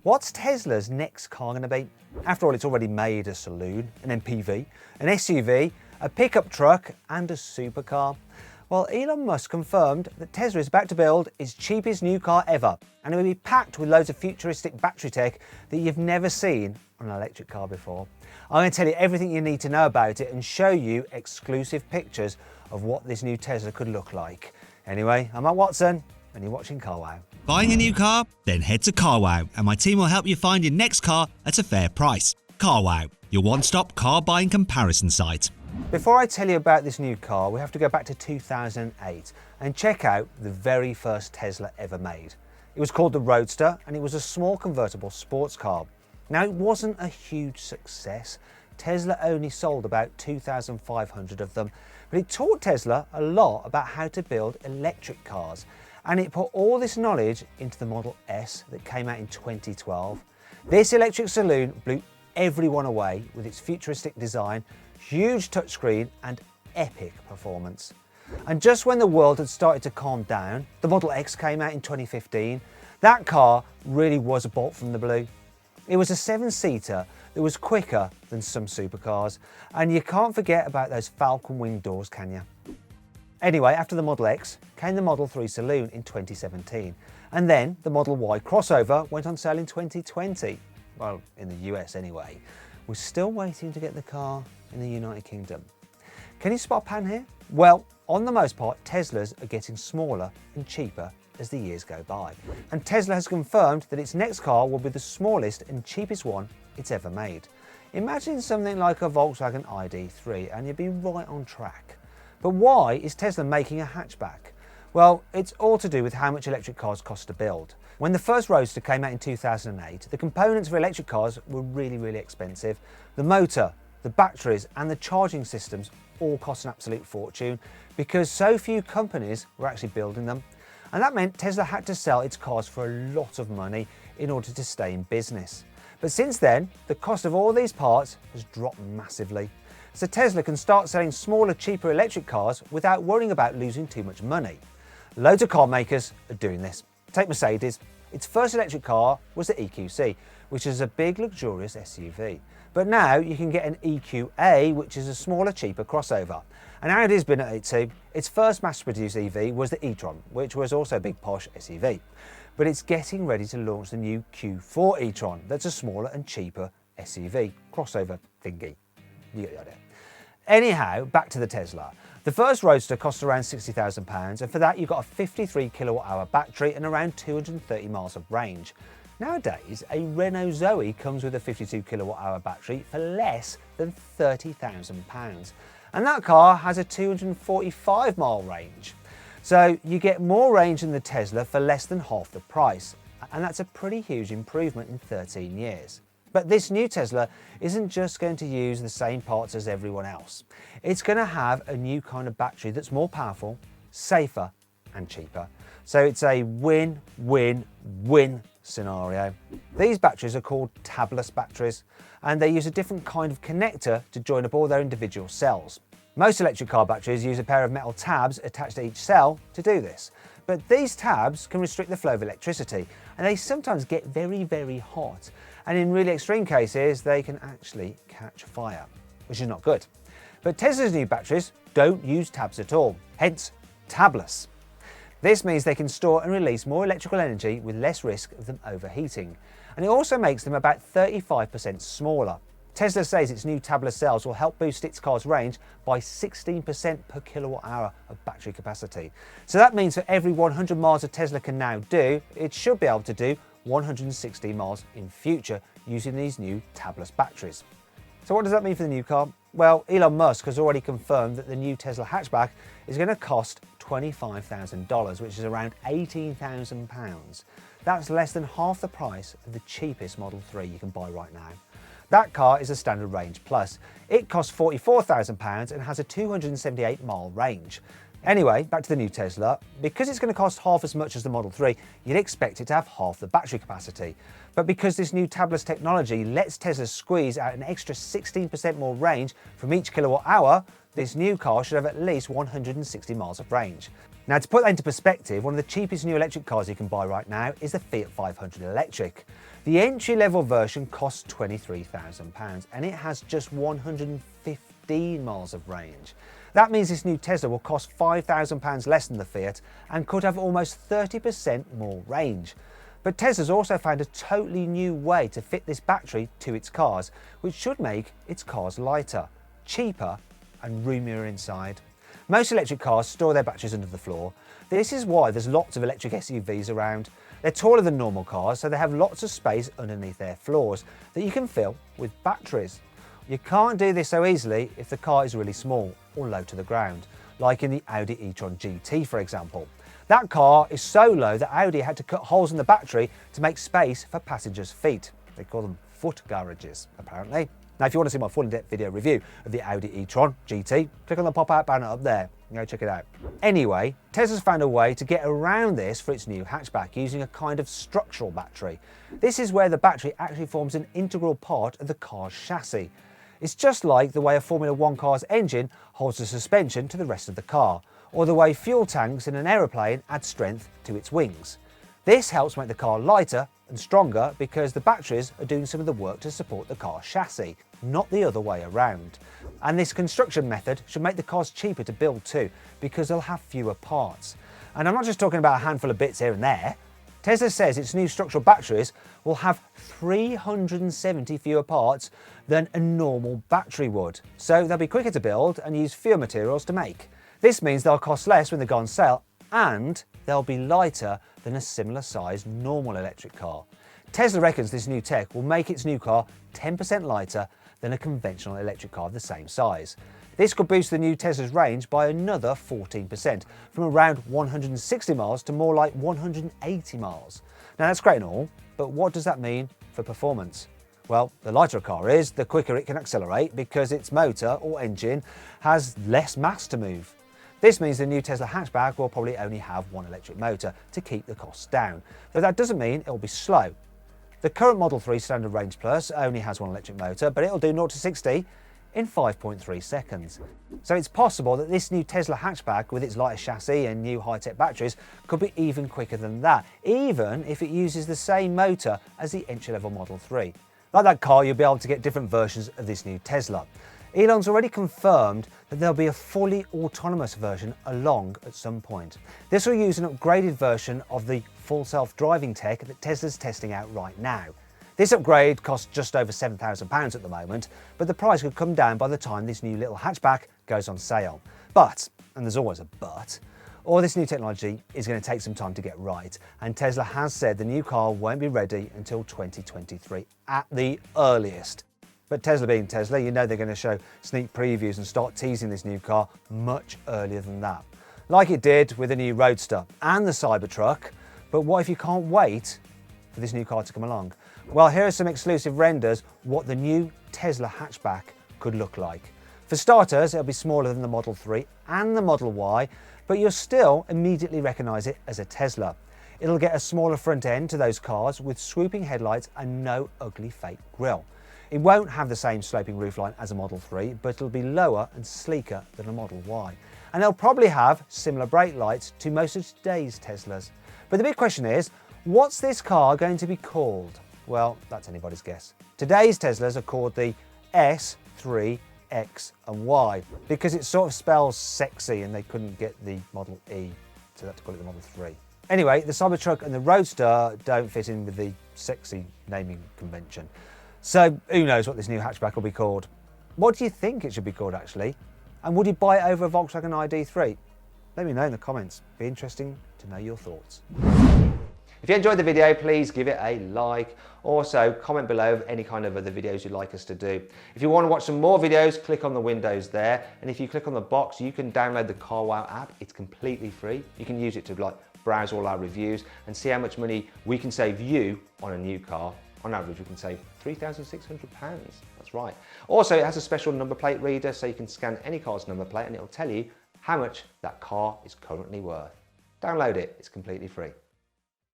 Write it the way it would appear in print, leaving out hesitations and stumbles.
What's Tesla's next car going to be? After all, it's already made a saloon, an MPV, an SUV, a pickup truck and a supercar. Well, Elon Musk confirmed that Tesla is about to build its cheapest new car ever, and it will be packed with loads of futuristic battery tech that you've never seen on an electric car before. I'm going to tell you everything you need to know about it and show you exclusive pictures of what this new Tesla could look like. Anyway, I'm Matt Watson and you're watching Carwow. Buying a new car? Then head to Carwow and my team will help you find your next car at a fair price. Carwow, your one-stop car buying comparison site. Before I tell you about this new car, we have to go back to 2008 and check out the very first Tesla ever made. It was called the Roadster and it was a small convertible sports car. Now, it wasn't a huge success. Tesla only sold about 2,500 of them, but it taught Tesla a lot about how to build electric cars. And it put all this knowledge into the Model S that came out in 2012. This electric saloon blew everyone away with its futuristic design, huge touchscreen and epic performance. And just when the world had started to calm down, the Model X came out in 2015. That car really was a bolt from the blue. It was a 7-seater that was quicker than some supercars, and you can't forget about those falcon wing doors, can you? Anyway, after the Model X came the Model 3 Saloon in 2017, and then the Model Y crossover went on sale in 2020. Well, in the US anyway. We're still waiting to get the car in the United Kingdom. Can you spot a pattern here? Well, on the most part, Teslas are getting smaller and cheaper as the years go by. And Tesla has confirmed that its next car will be the smallest and cheapest one it's ever made. Imagine something like a Volkswagen ID.3 and you'd be right on track. But why is Tesla making a hatchback? Well, it's all to do with how much electric cars cost to build. When the first Roadster came out in 2008, the components for electric cars were really expensive. The motor, the batteries and the charging systems all cost an absolute fortune because so few companies were actually building them. And that meant Tesla had to sell its cars for a lot of money in order to stay in business. But since then, the cost of all these parts has dropped massively. So Tesla can start selling smaller, cheaper electric cars without worrying about losing too much money. Loads of car makers are doing this. Take Mercedes. Its first electric car was the EQC, which is a big, luxurious SUV. But now you can get an EQA, which is a smaller, cheaper crossover. And Audi's been at it too. Its first mass-produced EV was the e-tron, which was also a big posh SUV. But it's getting ready to launch the new Q4 e-tron. That's a smaller and cheaper SUV crossover thingy. You get the idea. Anyhow, back to the Tesla. The first Roadster cost around £60,000, and for that you've got a 53 kilowatt-hour battery and around 230 miles of range. Nowadays, a Renault Zoe comes with a 52 kilowatt-hour battery for less than £30,000, and that car has a 245 mile range. So you get more range than the Tesla for less than half the price, and that's a pretty huge improvement in 13 years. But this new Tesla isn't just going to use the same parts as everyone else. It's going to have a new kind of battery that's more powerful, safer and cheaper. So it's a win-win-win scenario. These batteries are called tabless batteries and they use a different kind of connector to join up all their individual cells. Most electric car batteries use a pair of metal tabs attached to each cell to do this. But these tabs can restrict the flow of electricity and they sometimes get very hot. And in really extreme cases, they can actually catch fire, which is not good. But Tesla's new batteries don't use tabs at all, hence tabless. This means they can store and release more electrical energy with less risk of them overheating. And it also makes them about 35% smaller. Tesla says its new tabless cells will help boost its car's range by 16% per kilowatt hour of battery capacity. So that means for every 100 miles a Tesla can now do, it should be able to do 160 miles in future using these new tabless batteries. So what does that mean for the new car? Well, Elon Musk has already confirmed that the new Tesla hatchback is going to cost $25,000, which is around £18,000. That's less than half the price of the cheapest Model 3 you can buy right now. That car is a standard range plus. It costs £44,000 and has a 278 mile range. Anyway, back to the new Tesla. Because it's going to cost half as much as the Model 3, you'd expect it to have half the battery capacity. But because this new tabless technology lets Tesla squeeze out an extra 16% more range from each kilowatt hour, this new car should have at least 160 miles of range. Now, to put that into perspective, one of the cheapest new electric cars you can buy right now is the Fiat 500 electric. The entry-level version costs £23,000 and it has just 115 miles of range. That means this new Tesla will cost £5,000 less than the Fiat and could have almost 30% more range. But Tesla's also found a totally new way to fit this battery to its cars, which should make its cars lighter, cheaper and roomier inside. Most electric cars store their batteries under the floor. This is why there's lots of electric SUVs around. They're taller than normal cars, so they have lots of space underneath their floors that you can fill with batteries. You can't do this so easily if the car is really small or low to the ground, like in the Audi e-tron GT for example. That car is so low that Audi had to cut holes in the battery to make space for passengers' feet. They call them foot garages, apparently. Now, if you want to see my full in-depth video review of the Audi e-tron GT, click on the pop-out banner up there and go check it out. Anyway, Tesla's found a way to get around this for its new hatchback using a kind of structural battery. This is where the battery actually forms an integral part of the car's chassis. It's just like the way a Formula One car's engine holds the suspension to the rest of the car, or the way fuel tanks in an aeroplane add strength to its wings. This helps make the car lighter and stronger because the batteries are doing some of the work to support the car's chassis, not the other way around. And this construction method should make the cars cheaper to build too, because they'll have fewer parts. And I'm not just talking about a handful of bits here and there. Tesla says its new structural batteries will have 370 fewer parts than a normal battery would. So they'll be quicker to build and use fewer materials to make. This means they'll cost less when they go on sale and they'll be lighter than a similar sized normal electric car. Tesla reckons this new tech will make its new car 10% lighter than a conventional electric car of the same size. This could boost the new Tesla's range by another 14%, from around 160 miles to more like 180 miles. Now that's great and all, but what does that mean for performance? Well, the lighter a car is, the quicker it can accelerate because its motor or engine has less mass to move. This means the new Tesla hatchback will probably only have one electric motor to keep the costs down, but that doesn't mean it will be slow. The current Model 3 Standard Range Plus only has one electric motor, but it'll do 0 to 60 in 5.3 seconds. So it's possible that this new Tesla hatchback with its lighter chassis and new high-tech batteries could be even quicker than that, even if it uses the same motor as the entry-level Model 3. Like that car, you'll be able to get different versions of this new Tesla. Elon's already confirmed that there'll be a fully autonomous version along at some point. This will use an upgraded version of the full self-driving tech that Tesla's testing out right now. This upgrade costs just over £7,000 at the moment, but the price could come down by the time this new little hatchback goes on sale. But, and there's always a but, all this new technology is going to take some time to get right, and Tesla has said the new car won't be ready until 2023 at the earliest. But Tesla being Tesla, you know they're going to show sneak previews and start teasing this new car much earlier than that. Like it did with the new Roadster and the Cybertruck, but what if you can't wait for this new car to come along? Well, here are some exclusive renders what the new Tesla hatchback could look like. For starters, it'll be smaller than the Model 3 and the Model Y, but you'll still immediately recognise it as a Tesla. It'll get a smaller front end to those cars with swooping headlights and no ugly fake grille. It won't have the same sloping roofline as a Model 3, but it'll be lower and sleeker than a Model Y. And they'll probably have similar brake lights to most of today's Teslas. But the big question is, what's this car going to be called? Well, that's anybody's guess. Today's Teslas are called the S, 3, X and Y because it sort of spells sexy and they couldn't get the Model E, so they had to call it the Model 3. Anyway, the Cybertruck and the Roadster don't fit in with the sexy naming convention. So who knows what this new hatchback will be called? What do you think it should be called actually? And would you buy it over a Volkswagen ID3? Let me know in the comments. Be interesting to know your thoughts. If you enjoyed the video, please give it a like. Also, comment below any kind of other videos you'd like us to do. If you want to watch some more videos, click on the windows there. And if you click on the box, you can download the carwow app. It's completely free. You can use it to browse all our reviews and see how much money we can save you on a new car. On average, we can save £3,600. That's right. Also, it has a special number plate reader, so you can scan any car's number plate and it'll tell you how much that car is currently worth. Download it, it's completely free.